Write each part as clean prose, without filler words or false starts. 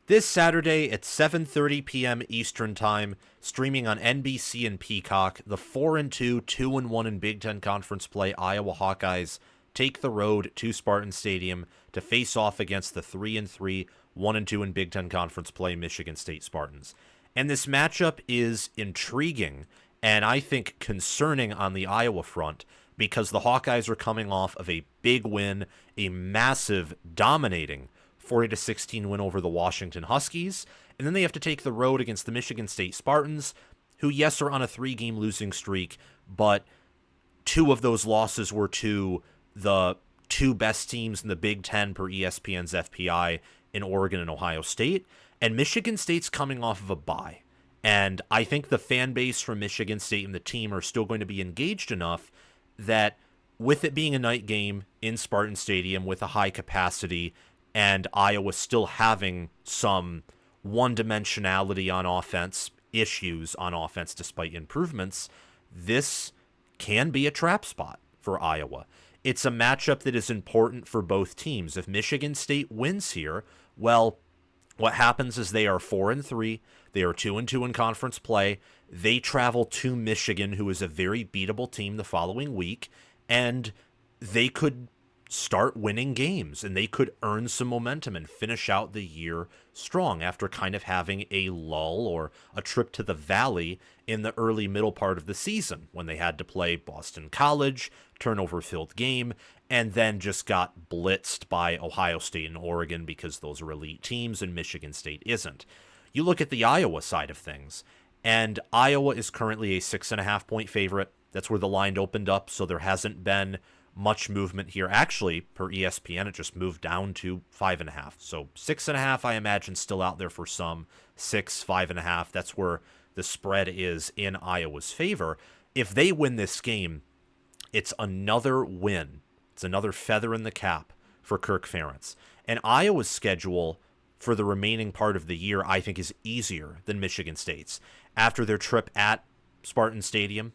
This Saturday at 7:30 p.m. Eastern Time, streaming on NBC and Peacock, the 4-2, 2-1 in Big Ten Conference play Iowa Hawkeyes take the road to Spartan Stadium to face off against the 3-3, 1-2 in Big Ten Conference play Michigan State Spartans. And this matchup is intriguing and I think concerning on the Iowa front because the Hawkeyes are coming off of a big win, a massive, dominating 40-16 win over the Washington Huskies, and then they have to take the road against the Michigan State Spartans, who, yes, are on a 3-game losing streak, but 2 of those losses were to the 2 best teams in the Big Ten per ESPN's FPI in Oregon and Ohio State, and Michigan State's coming off of a bye. And I think the fan base from Michigan State and the team are still going to be engaged enough that with it being a night game in Spartan Stadium with a high capacity and Iowa still having some one-dimensionality on offense, issues on offense despite improvements, this can be a trap spot for Iowa. It's a matchup that is important for both teams. If Michigan State wins here, well, what happens is they are 4-3. They are 2-2 in conference play. They travel to Michigan, who is a very beatable team the following week, and they could start winning games, and they could earn some momentum and finish out the year strong after kind of having a lull or a trip to the valley in the early middle part of the season when they had to play Boston College, turnover-filled game, and then just got blitzed by Ohio State and Oregon because those are elite teams and Michigan State isn't. You look at the Iowa side of things, and Iowa is currently a 6.5-point favorite. That's where the line opened up, so there hasn't been much movement here. Actually, per ESPN, it just moved down to 5.5. So 6.5, I imagine, still out there for some. 6, 5.5, that's where the spread is in Iowa's favor. If they win this game, it's another win. It's another feather in the cap for Kirk Ferentz. And Iowa's schedule for the remaining part of the year, I think, is easier than Michigan State's. After their trip at Spartan Stadium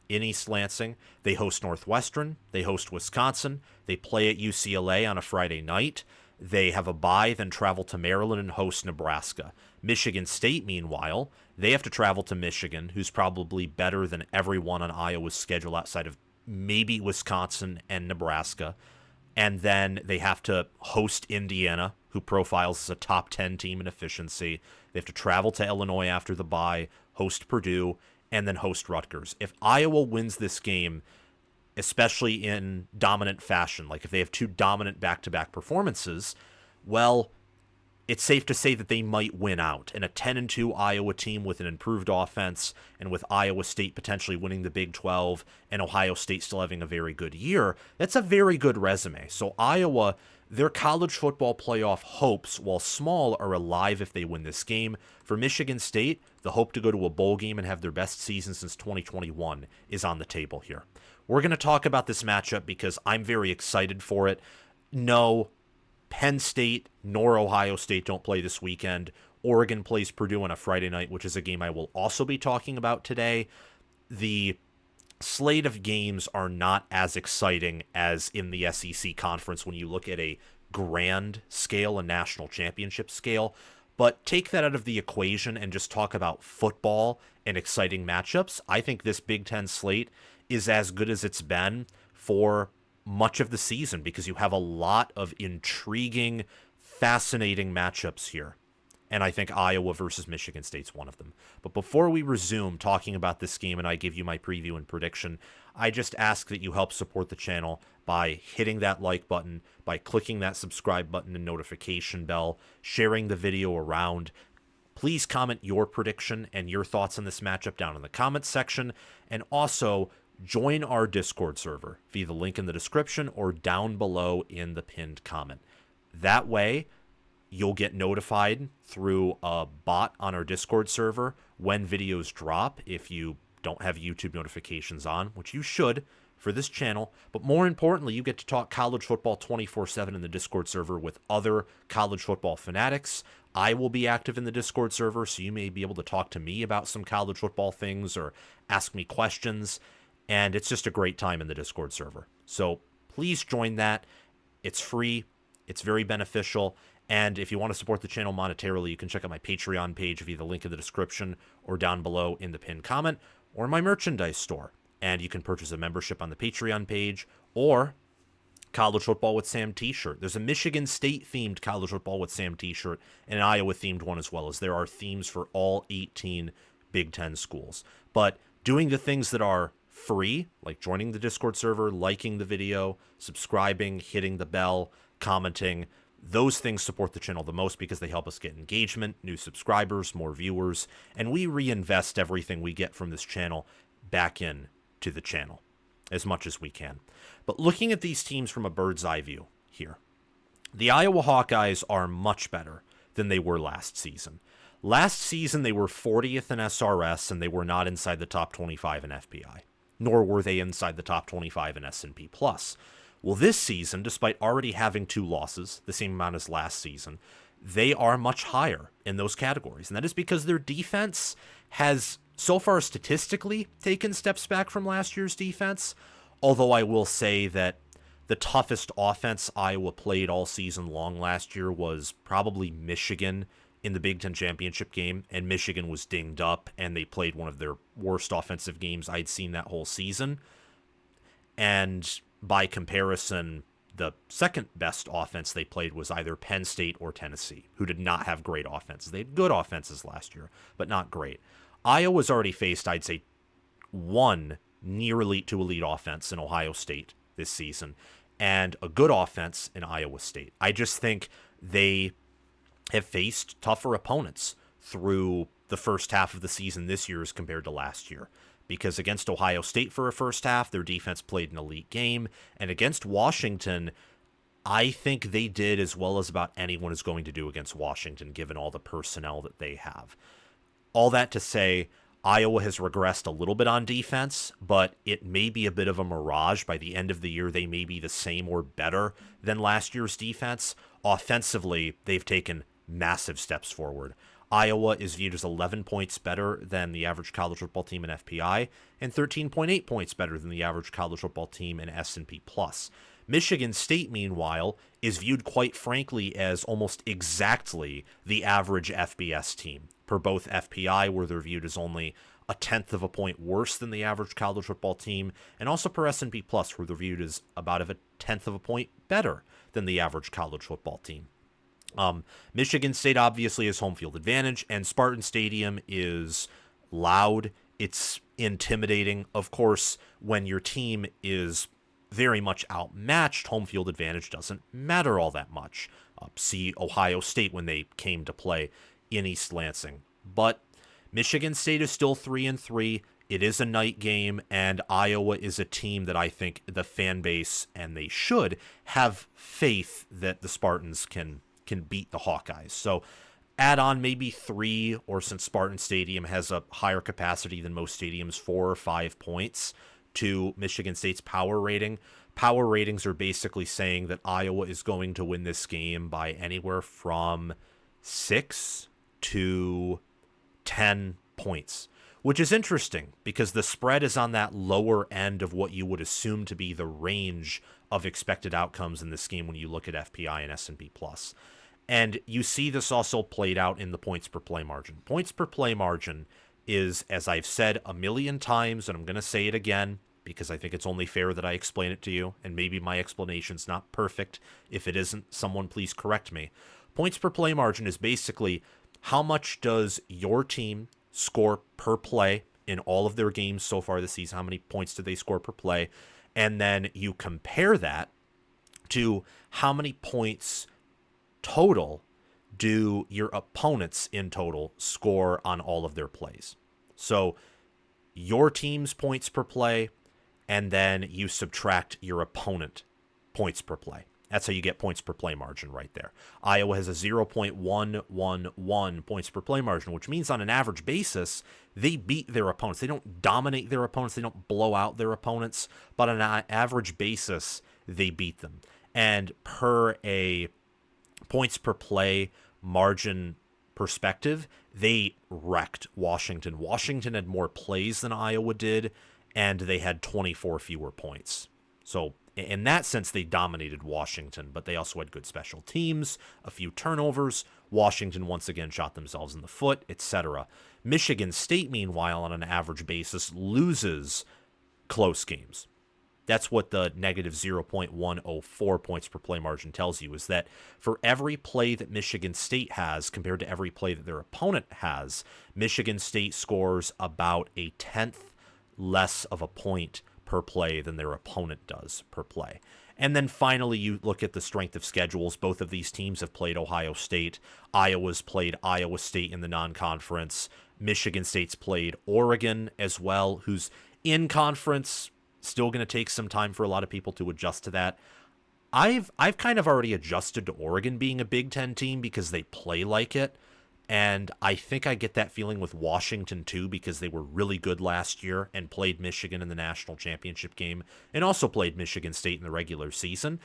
in East Lansing, they host Northwestern, they host Wisconsin, they play at UCLA on a Friday night, they have a bye, then travel to Maryland and host Nebraska. Michigan State, meanwhile, they have to travel to Michigan, who's probably better than everyone on Iowa's schedule outside of maybe Wisconsin and Nebraska. And then they have to host Indiana, who profiles as a top 10 team in efficiency. They have to travel to Illinois after the bye, host Purdue, and then host Rutgers. If Iowa wins this game, especially in dominant fashion, like if they have 2 dominant back-to-back performances, well, it's safe to say that they might win out. And a 10-2 Iowa team with an improved offense and with Iowa State potentially winning the Big 12 and Ohio State still having a very good year, that's a very good resume. So Iowa, their college football playoff hopes, while small, are alive if they win this game. For Michigan State, the hope to go to a bowl game and have their best season since 2021 is on the table here. We're going to talk about this matchup because I'm very excited for it. No, Penn State nor Ohio State don't play this weekend. Oregon plays Purdue on a Friday night, which is a game I will also be talking about today. The slate of games are not as exciting as in the SEC conference when you look at a grand scale, a national championship scale. But take that out of the equation and just talk about football and exciting matchups. I think this Big Ten slate is as good as it's been for much of the season because you have a lot of intriguing, fascinating matchups here. And I think Iowa versus Michigan State's one of them. But before we resume talking about this game and I give you my preview and prediction, I just ask that you help support the channel by hitting that like button, by clicking that subscribe button and notification bell, sharing the video around. Please comment your prediction and your thoughts on this matchup down in the comments section. And also, join our Discord server via the link in the description or down below in the pinned comment. That way, you'll get notified through a bot on our Discord server when videos drop if you don't have YouTube notifications on, which you should for this channel. But more importantly, you get to talk college football 24/7 in the Discord server with other college football fanatics. I will be active in the Discord server, so you may be able to talk to me about some college football things or ask me questions. And it's just a great time in the Discord server. So please join that. It's free. It's very beneficial. And if you want to support the channel monetarily, you can check out my Patreon page via the link in the description or down below in the pinned comment, or my merchandise store. And you can purchase a membership on the Patreon page or College Football with Sam t-shirt. There's a Michigan State themed College Football with Sam t-shirt and an Iowa themed one as well, as there are themes for all 18 Big Ten schools. But doing the things that are free, like joining the Discord server, liking the video, subscribing, hitting the bell, commenting, those things support the channel the most because they help us get engagement, new subscribers, more viewers, and we reinvest everything we get from this channel back in to the channel as much as we can. But looking at these teams from a bird's eye view here, the Iowa Hawkeyes are much better than they were last season. Last season, they were 40th in SRS, and they were not inside the top 25 in FPI, nor were they inside the top 25 in S&P+. Well, this season, despite already having 2 losses, the same amount as last season, they are much higher in those categories. And that is because their defense has, so far statistically, taken steps back from last year's defense. Although I will say that the toughest offense Iowa played all season long last year was probably Michigan in the Big Ten championship game. And Michigan was dinged up, and they played one of their worst offensive games I'd seen that whole season. And by comparison, the second best offense they played was either Penn State or Tennessee, who did not have great offenses. They had good offenses last year, but not great. Iowa's already faced, I'd say, one near elite to elite offense in Ohio State this season, and a good offense in Iowa State. I just think they have faced tougher opponents through the first half of the season this year as compared to last year. Because against Ohio State for a first half, their defense played an elite game. And against Washington, I think they did as well as about anyone is going to do against Washington, given all the personnel that they have. All that to say, Iowa has regressed a little bit on defense, but it may be a bit of a mirage. By the end of the year, they may be the same or better than last year's defense. Offensively, they've taken massive steps forward. Iowa is viewed as 11 points better than the average college football team in FPI and 13.8 points better than the average college football team in S&P+. Michigan State, meanwhile, is viewed quite frankly as almost exactly the average FBS team. Per both FPI, where they're viewed as only a tenth of a point worse than the average college football team, and also per S&P+, where they're viewed as about a tenth of a point better than the average college football team. Michigan State obviously has home field advantage, and Spartan Stadium is loud. It's intimidating. Of course, when your team is very much outmatched, home field advantage doesn't matter all that much. See Ohio State when they came to play in East Lansing. But Michigan State is still 3-3. It is a night game, and Iowa is a team that I think the fan base, and they should, have faith that the Spartans can beat the Hawkeyes. So add on maybe 3, or since Spartan Stadium has a higher capacity than most stadiums, 4 or 5 points to Michigan State's power rating. Power ratings are basically saying that Iowa is going to win this game by anywhere from 6 to 10 points, which is interesting because the spread is on that lower end of what you would assume to be the range of expected outcomes in this game when you look at FPI and S&P+. And you see this also played out in the points per play margin. Points per play margin is, as I've said a million times, and I'm going to say it again because I think it's only fair that I explain it to you, and maybe my explanation's not perfect. If it isn't, someone please correct me. Points per play margin is basically how much does your team score per play in all of their games so far this season. How many points did they score per play? And then you compare that to how many points total do your opponents in total score on all of their plays. So your team's points per play, and then you subtract your opponent points per play. That's how you get points per play margin right there. Iowa has a 0.111 points per play margin, which means on an average basis, they beat their opponents. They don't dominate their opponents. They don't blow out their opponents. But on an average basis, they beat them. And per a points per play margin perspective, they wrecked Washington. Washington had more plays than Iowa did, and they had 24 fewer points. So In that sense, they dominated Washington, but they also had good special teams, a few turnovers. Washington once again shot themselves in the foot, etc. Michigan State, meanwhile, on an average basis, loses close games. That's what the negative 0.104 points per play margin tells you, is that for every play that Michigan State has compared to every play that their opponent has, Michigan State scores about a tenth less of a point per play than their opponent does per play. And then finally, you look at the strength of schedules. Both of these teams have played Ohio State. Iowa's played Iowa State in the non-conference. Michigan State's played Oregon as well, who's in conference. Still going to take some time for a lot of people to adjust to that. I've kind of already adjusted to Oregon being a Big Ten team because they play like it. And I think I get that feeling with Washington, too, because they were really good last year and played Michigan in the national championship game and also played Michigan State in the regular season.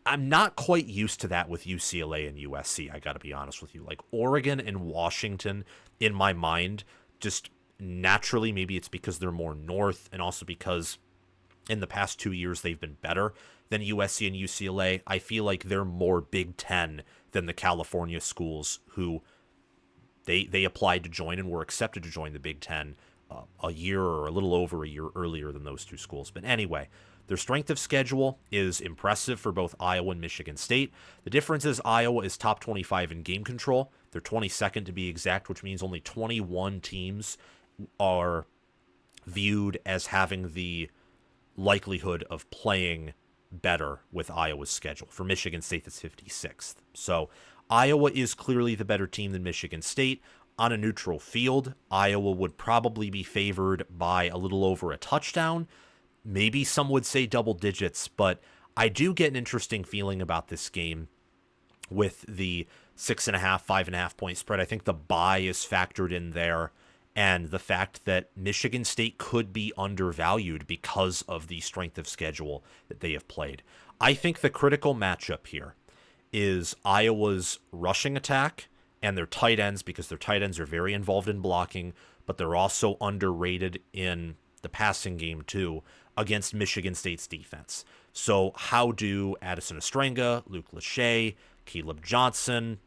I'm not quite used to that with UCLA and USC, I got to be honest with you. Like, Oregon and Washington, in my mind, just naturally, maybe it's because they're more north and also because in the past 2 years they've been better than USC and UCLA. I feel like they're more Big Ten than the California schools who they applied to join and were accepted to join the Big Ten a year or a little over a year earlier than those two schools. But anyway, their strength of schedule is impressive for both Iowa and Michigan State. The difference is Iowa is top 25 in game control. They're 22nd to be exact, which means only 21 teams are viewed as having the likelihood of playing better with Iowa's schedule. For Michigan State, that's 56th. So Iowa is clearly the better team than Michigan State. On a neutral field, Iowa would probably be favored by a little over a touchdown. Maybe some would say double digits, but I do get an interesting feeling about this game with the 6.5, 5.5 point spread. I think the bye is factored in there, and the fact that Michigan State could be undervalued because of the strength of schedule that they have played. I think the critical matchup here is Iowa's rushing attack and their tight ends, because their tight ends are very involved in blocking, but they're also underrated in the passing game too, against Michigan State's defense. So how do Addison Ostrenga, Luke Lachey, Caleb Johnson,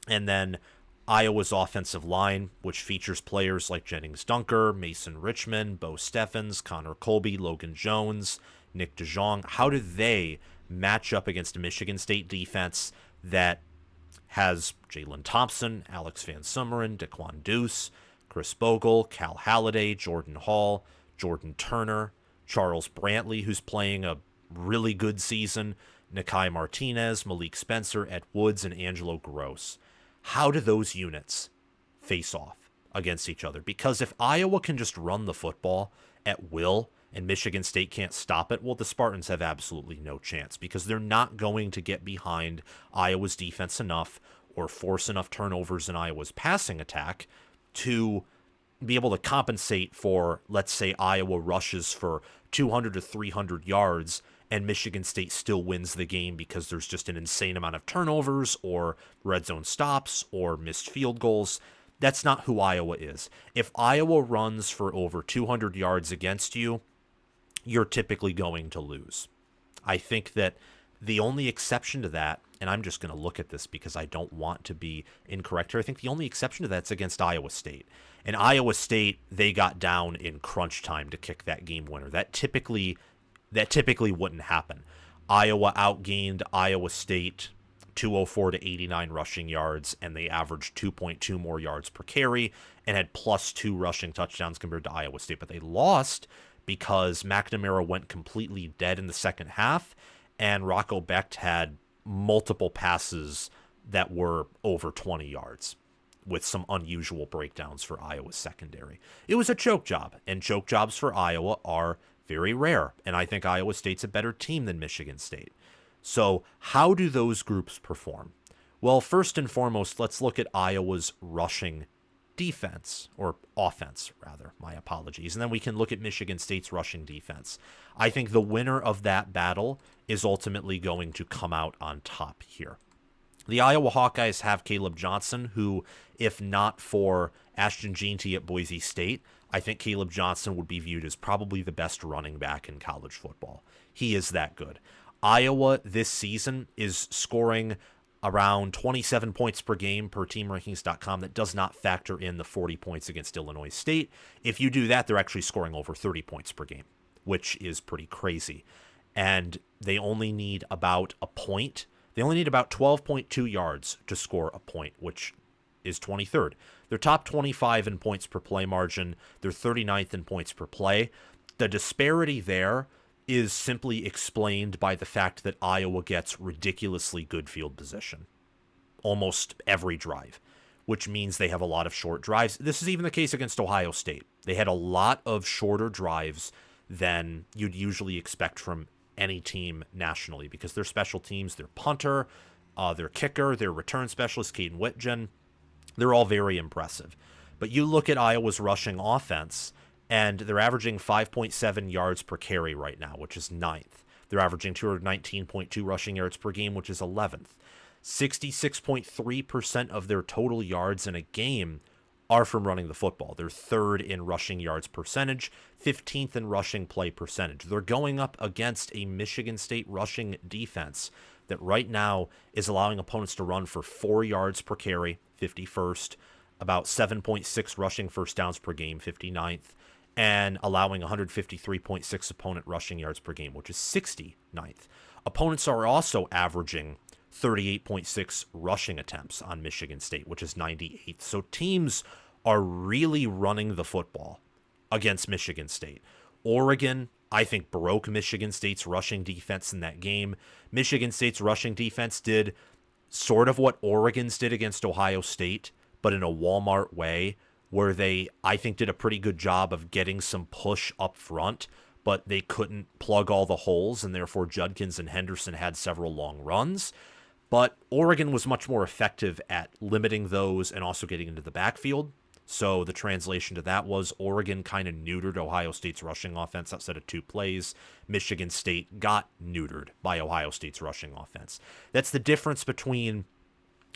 and then Iowa's offensive line, which features players like Jennings Dunker, Mason Richmond, Bo Steffens, Connor Colby, Logan Jones, Nick DeJong, how do they match up against a Michigan State defense that has Jalen Thompson, Alex Van Sumeren, Daquan Deuce, Chris Bogle, Cal Halliday, Jordan Hall, Jordan Turner, Charles Brantley, who's playing a really good season, Nakai Martinez, Malik Spencer, Ed Woods, and Angelo Gross. How do those units face off against each other? Because if Iowa can just run the football at will and Michigan State can't stop it, well, the Spartans have absolutely no chance, because they're not going to get behind Iowa's defense enough or force enough turnovers in Iowa's passing attack to be able to compensate for, let's say, Iowa rushes for 200 to 300 yards and Michigan State still wins the game because there's just an insane amount of turnovers or red zone stops or missed field goals. That's not who Iowa is. If Iowa runs for over 200 yards against you, you're typically going to lose. I think that the only exception to that, and I'm just going to look at this because I don't want to be incorrect here, I think the only exception to that's against Iowa State. And Iowa State, they got down in crunch time to kick that game winner. That typically wouldn't happen. Iowa outgained Iowa State 204 to 89 rushing yards, and they averaged 2.2 more yards per carry and had +2 rushing touchdowns compared to Iowa State. But they lost because McNamara went completely dead in the second half, and Rocco Becht had multiple passes that were over 20 yards with some unusual breakdowns for Iowa's secondary. It was a choke job, and choke jobs for Iowa are very rare, and I think Iowa State's a better team than Michigan State. So how do those groups perform? Well, first and foremost, let's look at Iowa's rushing defense, or offense, rather. My apologies. And then we can look at Michigan State's rushing defense. I think the winner of that battle is ultimately going to come out on top here. The Iowa Hawkeyes have Caleb Johnson, who, if not for Ashton Jeanty at Boise State, I think Caleb Johnson would be viewed as probably the best running back in college football. He is that good. Iowa this season is scoring around 27 points per game per teamrankings.com. That does not factor in the 40 points against Illinois State. If you do that, they're actually scoring over 30 points per game, which is pretty crazy. And they only need about a point. They only need about 12.2 yards to score a point, which is 23rd. They're top 25 in points per play margin. They're 39th in points per play. The disparity there is simply explained by the fact that Iowa gets ridiculously good field position almost every drive, which means they have a lot of short drives. This is even the case against Ohio State. They had a lot of shorter drives than you'd usually expect from any team nationally because their special teams, their punter, their kicker, their return specialist, Caden Whitgen, they're all very impressive. But you look at Iowa's rushing offense, and they're averaging 5.7 yards per carry right now, which is 9th. They're averaging 219.2 rushing yards per game, which is 11th. 66.3% of their total yards in a game are from running the football. They're 3rd in rushing yards percentage, 15th in rushing play percentage. They're going up against a Michigan State rushing defense that right now is allowing opponents to run for 4 yards per carry, 51st, about 7.6 rushing first downs per game, 59th, and allowing 153.6 opponent rushing yards per game, which is 69th. Opponents are also averaging 38.6 rushing attempts on Michigan State, which is 98th. So teams are really running the football against Michigan State. Oregon, I think, broke Michigan State's rushing defense in that game. Michigan State's rushing defense did sort of what Oregon's did against Ohio State, but in a Walmart way, where they, I think, did a pretty good job of getting some push up front, but they couldn't plug all the holes, and therefore Judkins and Henderson had several long runs. But Oregon was much more effective at limiting those and also getting into the backfield. So the translation to that was Oregon kind of neutered Ohio State's rushing offense outside of 2 plays. Michigan State got neutered by Ohio State's rushing offense. That's the difference between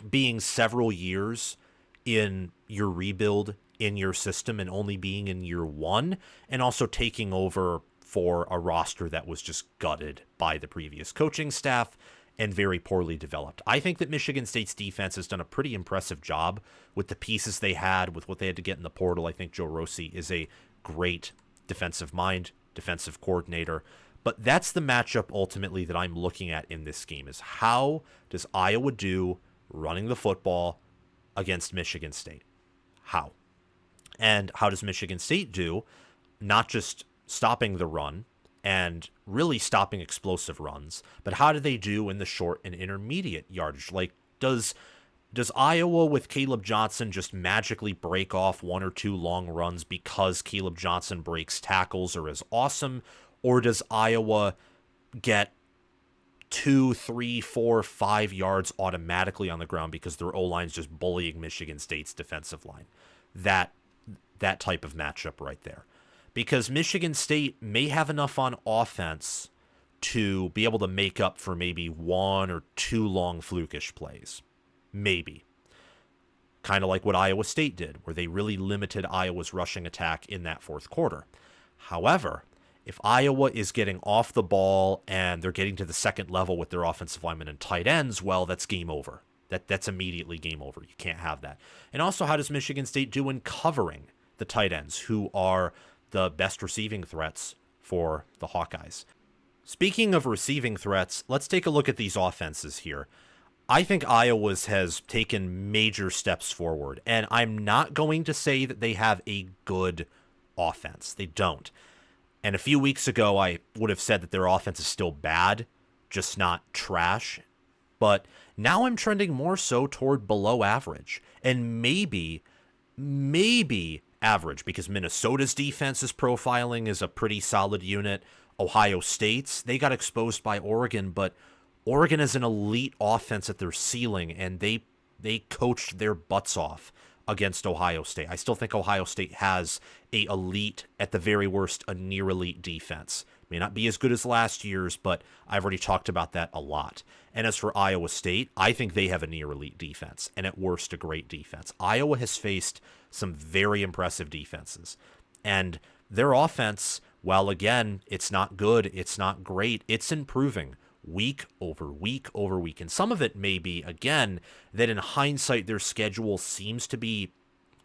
being several years in your rebuild in your system and only being in year 1, and also taking over for a roster that was just gutted by the previous coaching staff and very poorly developed. I think that Michigan State's defense has done a pretty impressive job with the pieces they had, with what they had to get in the portal. I think Joe Rossi is a great defensive mind, defensive coordinator. But that's the matchup ultimately that I'm looking at in this game, is how does Iowa do running the football against Michigan State? How? And how does Michigan State do not just stopping the run and really stopping explosive runs, but how do they do in the short and intermediate yardage? Like, does Iowa with Caleb Johnson just magically break off 1 or 2 long runs because Caleb Johnson breaks tackles or is awesome? Or does Iowa get 2, 3, 4, 5 yards automatically on the ground because their O-line's just bullying Michigan State's defensive line? That type of matchup right there. Because Michigan State may have enough on offense to be able to make up for maybe 1 or 2 long flukish plays. Maybe. Kind of like what Iowa State did, where they really limited Iowa's rushing attack in that 4th quarter. However, if Iowa is getting off the ball and they're getting to the second level with their offensive linemen and tight ends, well, that's game over. That's immediately game over. You can't have that. And also, how does Michigan State do in covering the tight ends, who are the best receiving threats for the Hawkeyes? Speaking of receiving threats, let's take a look at these offenses here. I think Iowa's has taken major steps forward, and I'm not going to say that they have a good offense. They don't. And a few weeks ago, I would have said that their offense is still bad, just not trash. But now I'm trending more so toward below average, and maybe average, because Minnesota's defense's profiling is a pretty solid unit. Ohio State's, they got exposed by Oregon, but Oregon is an elite offense at their ceiling, and they coached their butts off against Ohio State. I still think Ohio State has a elite, at the very worst, a near elite defense. May not be as good as last year's, but I've already talked about that a lot. And as for Iowa State, I think they have a near elite defense, and at worst, a great defense. Iowa has faced some very impressive defenses. And their offense, while again, it's not good, it's not great, it's improving week over week over week. And some of it may be, again, that in hindsight, their schedule seems to be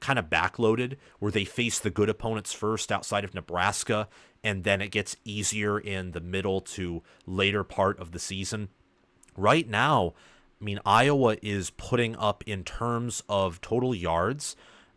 kind of backloaded, where they face the good opponents first outside of Nebraska, and then it gets easier in the middle to later part of the season. Right now, I mean, Iowa is putting up, in terms of total yards,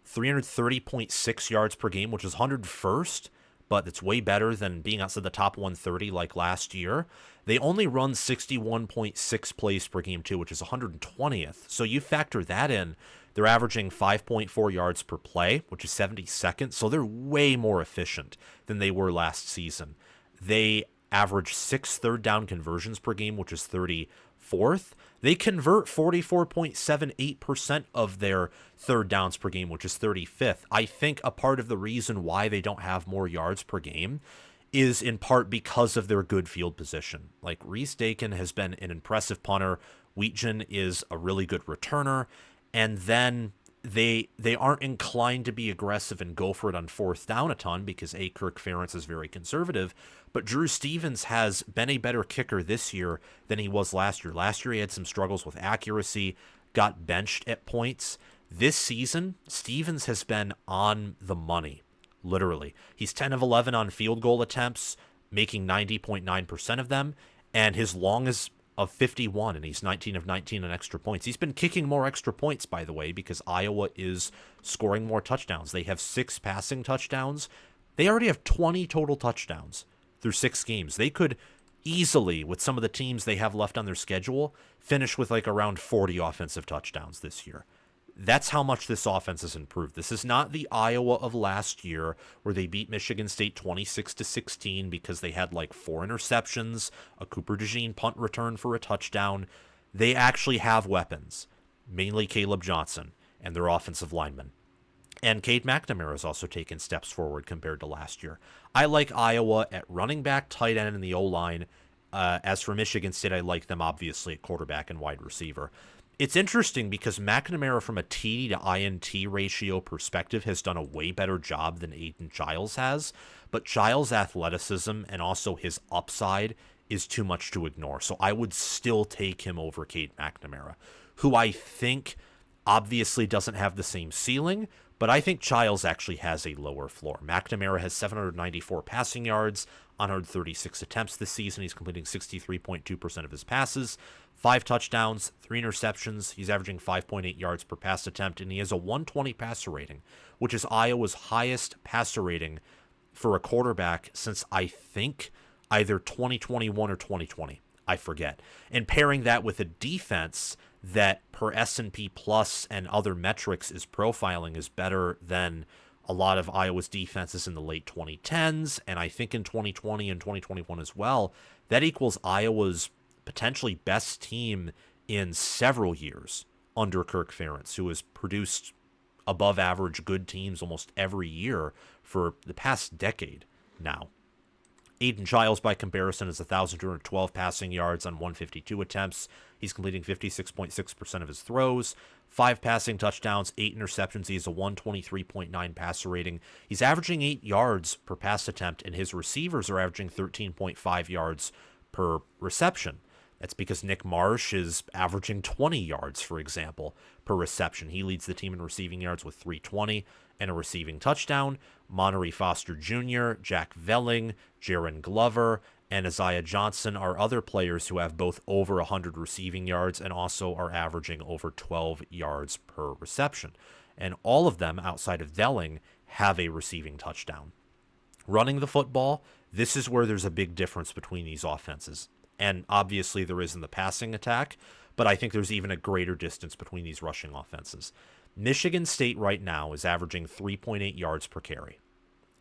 330.6 yards per game, which is 101st, but it's way better than being outside the top 130 like last year. They only run 61.6 plays per game, too, which is 120th. So you factor that in, they're averaging 5.4 yards per play, which is 72nd. So they're way more efficient than they were last season. They average 6 third down conversions per game, which is 34th. They convert 44.78% of their third downs per game, which is 35th. I think a part of the reason why they don't have more yards per game is in part because of their good field position. Like, Reese Dakin has been an impressive punter. Wheatgen is a really good returner. And then they aren't inclined to be aggressive and go for it on fourth down a ton because Kirk Ferentz is very conservative. But Drew Stevens has been a better kicker this year than he was last year. Last year he had some struggles with accuracy, got benched at points. This season, Stevens has been on the money, literally. He's 10 of 11 on field goal attempts, making 90.9% of them, and his long is of 51, and he's 19 of 19 on extra points. He's been kicking more extra points, by the way, because Iowa is scoring more touchdowns. They have 6 passing touchdowns. They already have 20 total touchdowns through 6 games. They could easily, with some of the teams they have left on their schedule, finish with like around 40 offensive touchdowns this year. That's how much this offense has improved. This is not the Iowa of last year where they beat Michigan State 26-16 because they had like 4 interceptions, a Cooper DeJean punt return for a touchdown. They actually have weapons, mainly Caleb Johnson and their offensive linemen. And Cade McNamara has also taken steps forward compared to last year. I like Iowa at running back, tight end, and the O-line. As for Michigan State, I like them obviously at quarterback and wide receiver. It's interesting because McNamara, from a TD to INT ratio perspective, has done a way better job than Aiden Giles has, but Giles' athleticism and also his upside is too much to ignore. So I would still take him over Cade McNamara, who I think obviously doesn't have the same ceiling, but I think Giles actually has a lower floor. McNamara has 794 passing yards on 136 attempts this season. He's completing 63.2% of his passes, 5 touchdowns, 3 interceptions. He's averaging 5.8 yards per pass attempt, and he has a 120 passer rating, which is Iowa's highest passer rating for a quarterback since, I think, either 2021 or 2020. I forget. And pairing that with a defense that per S&P Plus and other metrics is profiling is better than a lot of Iowa's defenses in the late 2010s, and I think in 2020 and 2021 as well, that equals Iowa's potentially best team in several years under Kirk Ferentz, who has produced above average good teams almost every year for the past decade now. Aiden Giles, by comparison, is 1,212 passing yards on 152 attempts. He's completing 56.6% of his throws, 5 passing touchdowns, 8 interceptions. He has a 123.9 passer rating. He's averaging 8 yards per pass attempt, and his receivers are averaging 13.5 yards per reception. That's because Nick Marsh is averaging 20 yards, for example, per reception. He leads the team in receiving yards with 320 and a receiving touchdown. Monterey Foster Jr., Jack Velling, Jaron Glover, and Isaiah Johnson are other players who have both over 100 receiving yards and also are averaging over 12 yards per reception. And all of them, outside of Velling, have a receiving touchdown. Running the football, this is where there's a big difference between these offenses. And obviously there is in the passing attack, but I think there's even a greater distance between these rushing offenses. Michigan State right now is averaging 3.8 yards per carry.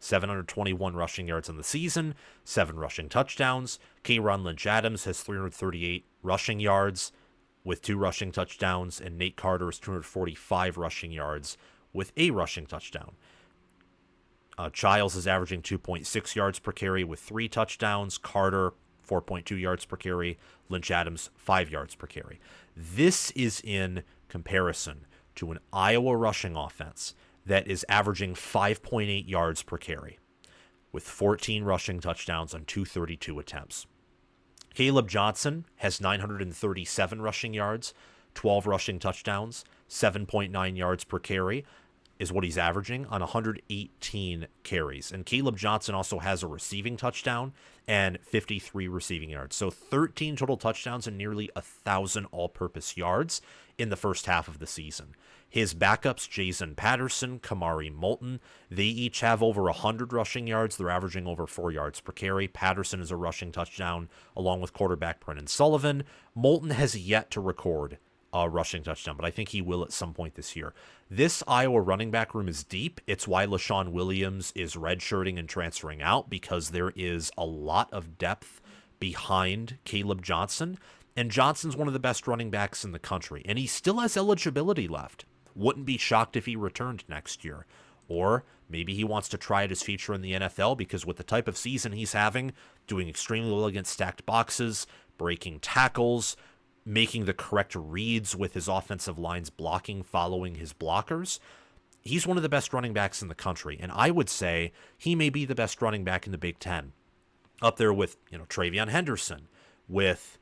721 rushing yards in the season, 7 rushing touchdowns. K'Ron Lynch-Adams has 338 rushing yards with 2 rushing touchdowns, and Nate Carter has 245 rushing yards with a rushing touchdown. Childs is averaging 2.6 yards per carry with 3 touchdowns. Carter, 4.2 yards per carry. Lynch Adams, 5 yards per carry. This is in comparison to an Iowa rushing offense that is averaging 5.8 yards per carry with 14 rushing touchdowns on 232 attempts. Caleb Johnson has 937 rushing yards, 12 rushing touchdowns, 7.9 yards per carry is what he's averaging on 118 carries. And Caleb Johnson also has a receiving touchdown and 53 receiving yards. So 13 total touchdowns and nearly 1,000 all-purpose yards in the first half of the season. His backups, Jason Patterson, Kamari Moulton, they each have over 100 rushing yards. They're averaging over 4 yards per carry. Patterson is a rushing touchdown along with quarterback Brennan Sullivan. Moulton has yet to record a rushing touchdown, but I think he will at some point this year. This Iowa running back room is deep. It's why LaShawn Williams is redshirting and transferring out, because there is a lot of depth behind Caleb Johnson, and Johnson's one of the best running backs in the country, and he still has eligibility left. Wouldn't be shocked if he returned next year. Or maybe he wants to try out his future in the NFL, because with the type of season he's having, doing extremely well against stacked boxes, breaking tackles, making the correct reads with his offensive line's blocking, following his blockers, he's one of the best running backs in the country. And I would say he may be the best running back in the Big Ten. Up there with, Travion Henderson, with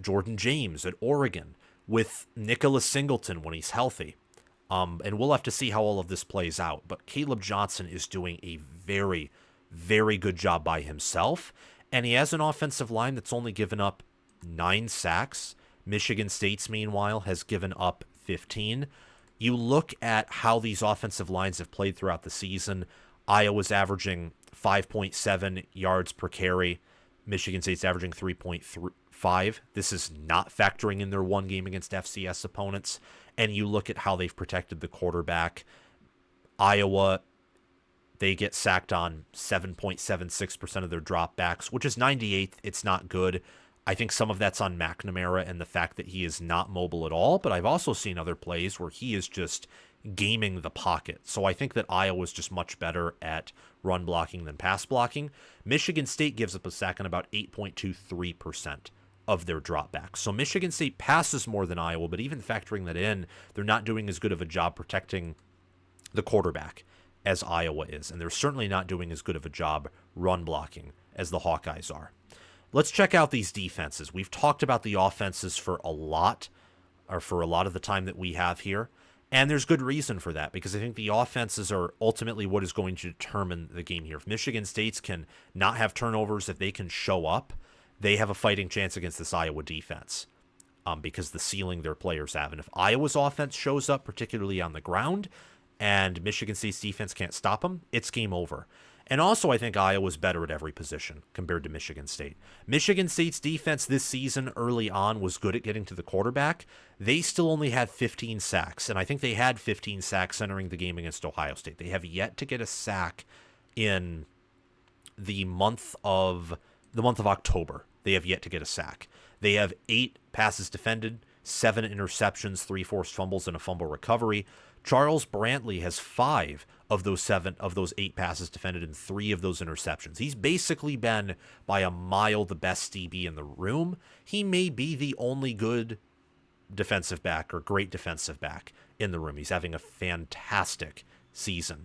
Jordan James at Oregon, with Nicholas Singleton when he's healthy. And we'll have to see how all of this plays out. But Caleb Johnson is doing a very, very good job by himself. And he has an offensive line that's only given up 9 sacks. Michigan State's, meanwhile, has given up 15. You look at how these offensive lines have played throughout the season. Iowa's averaging 5.7 yards per carry. Michigan State's averaging 3.5. This is not factoring in their one game against FCS opponents. And you look at how they've protected the quarterback. Iowa, they get sacked on 7.76% of their dropbacks, which is 98th. It's not good. I think some of that's on McNamara and the fact that he is not mobile at all, but I've also seen other plays where he is just gaming the pocket. So I think that Iowa's just much better at run blocking than pass blocking. Michigan State gives up a sack on about 8.23% of their dropbacks. So Michigan State passes more than Iowa, but even factoring that in, they're not doing as good of a job protecting the quarterback as Iowa is, and they're certainly not doing as good of a job run blocking as the Hawkeyes are. Let's check out these defenses. We've talked about the offenses for a lot of the time that we have here, and there's good reason for that, because I think the offenses are ultimately what is going to determine the game here. If Michigan State's can not have turnovers, if they can show up, they have a fighting chance against this Iowa defense, because the ceiling their players have. And if Iowa's offense shows up, particularly on the ground, and Michigan State's defense can't stop them, it's game over. And also, I think Iowa's better at every position compared to Michigan State. Michigan State's defense this season early on was good at getting to the quarterback. They still only had 15 sacks, and I think they had 15 sacks entering the game against Ohio State. They have yet to get a sack in the month of October. They have yet to get a sack. They have 8 passes defended, 7 interceptions, 3 forced fumbles, and a fumble recovery. Charles Brantley has 5 of those 8 passes defended and 3 of those interceptions. He's basically been, by a mile, the best DB in the room. He may be the only good defensive back or great defensive back in the room. He's having a fantastic season.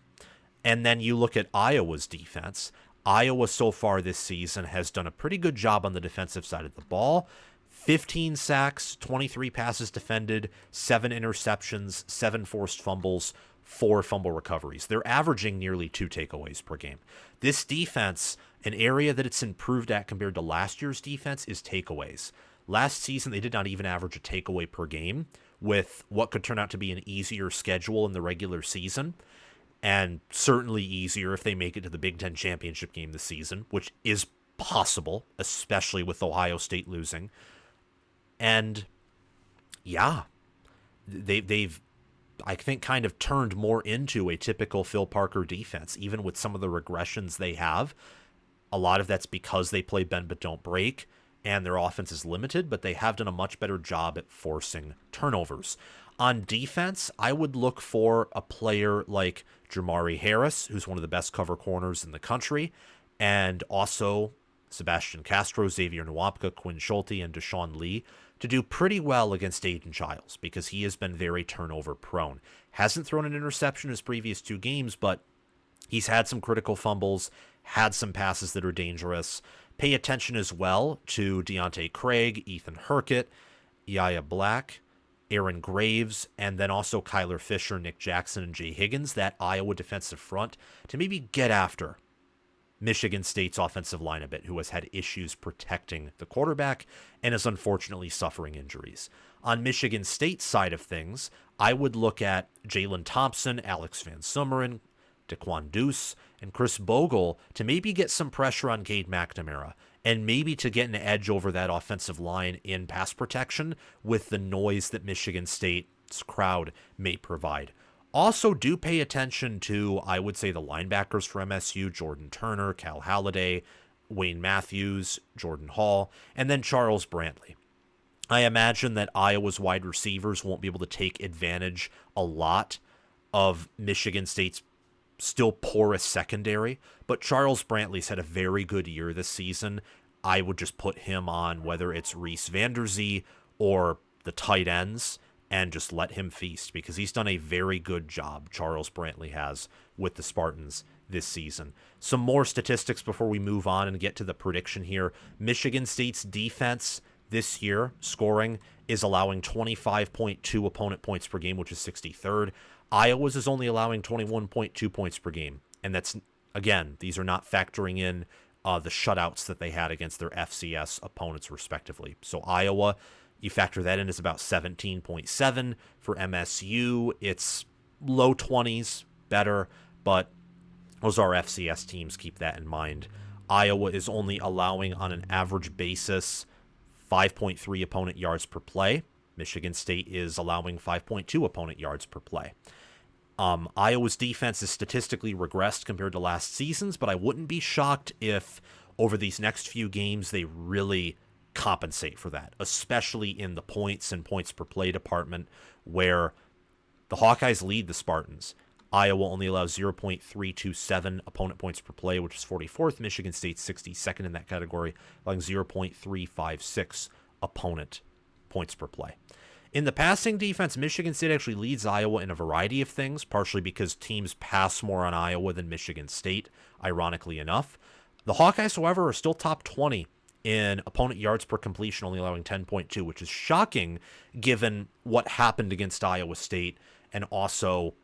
And then you look at Iowa's defense. Iowa so far this season has done a pretty good job on the defensive side of the ball. 15 sacks, 23 passes defended, 7 interceptions, 7 forced fumbles, 4 fumble recoveries. They're averaging nearly 2 takeaways per game. This defense, an area that it's improved at compared to last year's defense, is takeaways. Last season, they did not even average a takeaway per game, with what could turn out to be an easier schedule in the regular season, and certainly easier if they make it to the Big Ten championship game this season, which is possible, especially with Ohio State losing. And yeah, they've, I think, kind of turned more into a typical Phil Parker defense, even with some of the regressions they have. A lot of that's because they play bend but don't break, and their offense is limited, but they have done a much better job at forcing turnovers. On defense, I would look for a player like Jamari Harris, who's one of the best cover corners in the country, and also Sebastian Castro, Xavier Nwapka, Quinn Schulte, and Deshaun Lee to do pretty well against Aiden Childs because he has been very turnover prone. Hasn't thrown an interception in his previous 2 games, but he's had some critical fumbles, had some passes that are dangerous. Pay attention as well to Deontay Craig, Ethan Herkett, Yaya Black, Aaron Graves, and then also Kyler Fisher, Nick Jackson, and Jay Higgins, that Iowa defensive front, to maybe get after Michigan State's offensive line a bit, who has had issues protecting the quarterback and is unfortunately suffering injuries. On Michigan State's side of things, I would look at Jalen Thompson, Alex Van Sumeren, Daquan Deuce, and Chris Bogle to maybe get some pressure on Cade McNamara and maybe to get an edge over that offensive line in pass protection with the noise that Michigan State's crowd may provide. Also, do pay attention to, I would say, the linebackers for MSU, Jordan Turner, Cal Halliday, Wayne Matthews, Jordan Hall, and then Charles Brantley. I imagine that Iowa's wide receivers won't be able to take advantage a lot of Michigan State's still porous secondary, but Charles Brantley's had a very good year this season. I would just put him on whether it's Reese Vanderzee or the tight ends and just let him feast because he's done a very good job, Charles Brantley has, with the Spartans this season. Some more statistics before we move on and get to the prediction here. Michigan State's defense this year, scoring, is allowing 25.2 opponent points per game, which is 63rd. Iowa's is only allowing 21.2 points per game. And that's, again, these are not factoring in the shutouts that they had against their FCS opponents, respectively. So Iowa, you factor that in, is about 17.7. For MSU, it's low 20s, better, but those are FCS teams, keep that in mind. Iowa is only allowing, on an average basis, 5.3 opponent yards per play. Michigan State is allowing 5.2 opponent yards per play. Iowa's defense is statistically regressed compared to last season's, but I wouldn't be shocked if over these next few games they really compensate for that, especially in the points and points per play department where the Hawkeyes lead the Spartans. Iowa only allows 0.327 opponent points per play, which is 44th. Michigan State 62nd in that category, allowing 0.356 opponent points per play. In the passing defense, Michigan State actually leads Iowa in a variety of things, partially because teams pass more on Iowa than Michigan State, ironically enough. The Hawkeyes, however, are still top 20 in opponent yards per completion, only allowing 10.2, which is shocking given what happened against Iowa State and also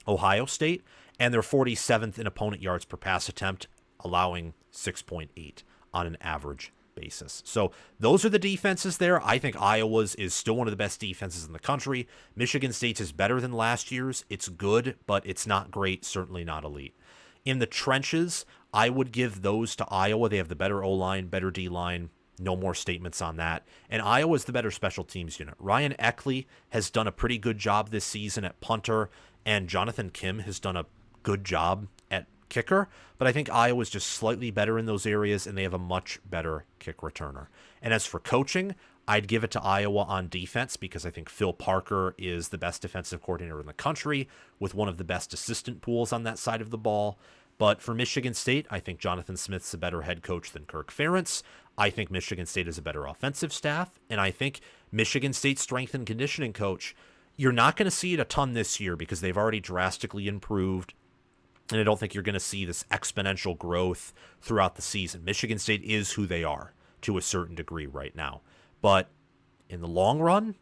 Ohio State. And they're 47th in opponent yards per pass attempt, allowing 6.8 on an average basis. So those are the defenses there. I think Iowa's is still one of the best defenses in the country. Michigan State's is better than last year's. It's good, but it's not great, certainly not elite. In the trenches, I would give those to Iowa. They have the better O-line, better D-line. No more statements on that. And Iowa's the better special teams unit. Ryan Eckley has done a pretty good job this season at punter, and Jonathan Kim has done a good job at kicker, but I think Iowa's just slightly better in those areas, and they have a much better kick returner. And as for coaching, I'd give it to Iowa on defense because I think Phil Parker is the best defensive coordinator in the country with one of the best assistant pools on that side of the ball. But for Michigan State, I think Jonathan Smith's a better head coach than Kirk Ferentz. I think Michigan State is a better offensive staff, and I think Michigan State's strength and conditioning coach, you're not going to see it a ton this year because they've already drastically improved. And I don't think you're going to see this exponential growth throughout the season. Michigan State is who they are to a certain degree right now. But in the long run,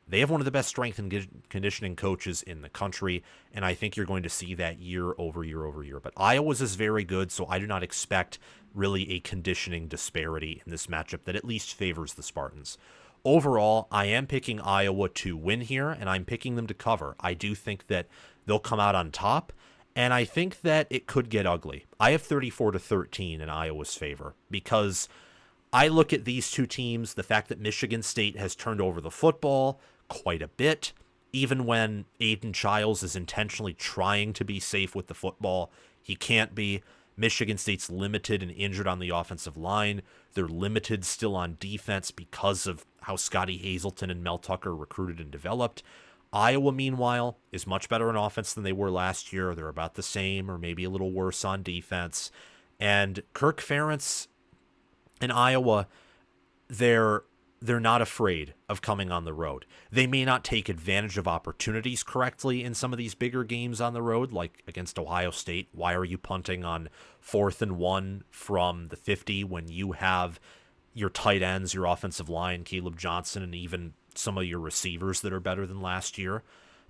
they have one of the best strength and conditioning coaches in the country. And I think you're going to see that year over year over year. But Iowa's is very good, so I do not expect really a conditioning disparity in this matchup that at least favors the Spartans. Overall, I am picking Iowa to win here, and I'm picking them to cover. I do think that they'll come out on top. And I think that it could get ugly. I have 34-13 in Iowa's favor because I look at these two teams, the fact that Michigan State has turned over the football quite a bit, even when Aiden Childs is intentionally trying to be safe with the football, he can't be. Michigan State's limited and injured on the offensive line. They're limited still on defense because of how Scotty Hazelton and Mel Tucker recruited and developed. Iowa, meanwhile, is much better on offense than they were last year. They're about the same or maybe a little worse on defense. And Kirk Ferentz in Iowa, they're not afraid of coming on the road. They may not take advantage of opportunities correctly in some of these bigger games on the road, like against Ohio State. Why are you punting on 4th and 1 from the 50 when you have your tight ends, your offensive line, Caleb Johnson, and even some of your receivers that are better than last year?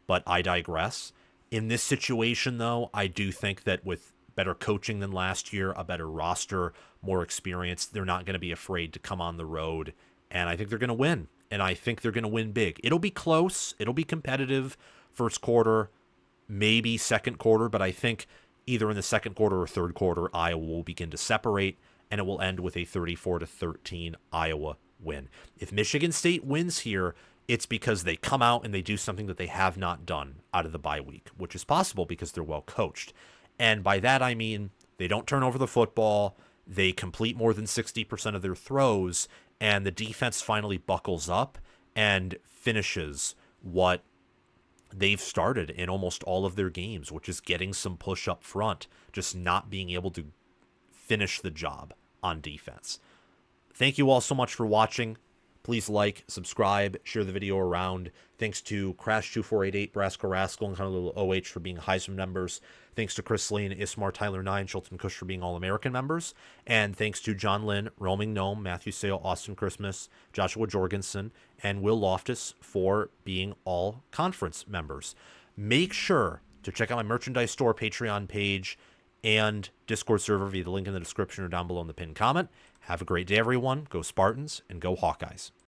But I digress. In this situation, though, I do think that with better coaching than last year, a better roster, more experience, they're not going to be afraid to come on the road. And I think they're going to win. And I think they're going to win big. It'll be close. It'll be competitive first quarter, maybe second quarter. But I think either in the second quarter or third quarter, Iowa will begin to separate. And it will end with a 34-13 Iowa win. If Michigan State wins here, it's because they come out and they do something that they have not done out of the bye week, which is possible because they're well coached. And by that, I mean they don't turn over the football. They complete more than 60% of their throws. And the defense finally buckles up and finishes what they've started in almost all of their games, which is getting some push up front, just not being able to finish the job on defense. Thank you all so much for watching. Please like, subscribe, share the video around. Thanks to Crash2488, Brasco Rascal, and kind of little OH for being Heisman members. Thanks to Chris Lane, Ismar, Tyler 9, Schulten Kush for being All-American members. And thanks to John Lynn, Roaming Gnome, Matthew Sale, Austin Christmas, Joshua Jorgensen, and Will Loftus for being All-Conference members. Make sure to check out my merchandise store, Patreon page, and Discord server via the link in the description or down below in the pinned comment. Have a great day, everyone. Go Spartans and go Hawkeyes.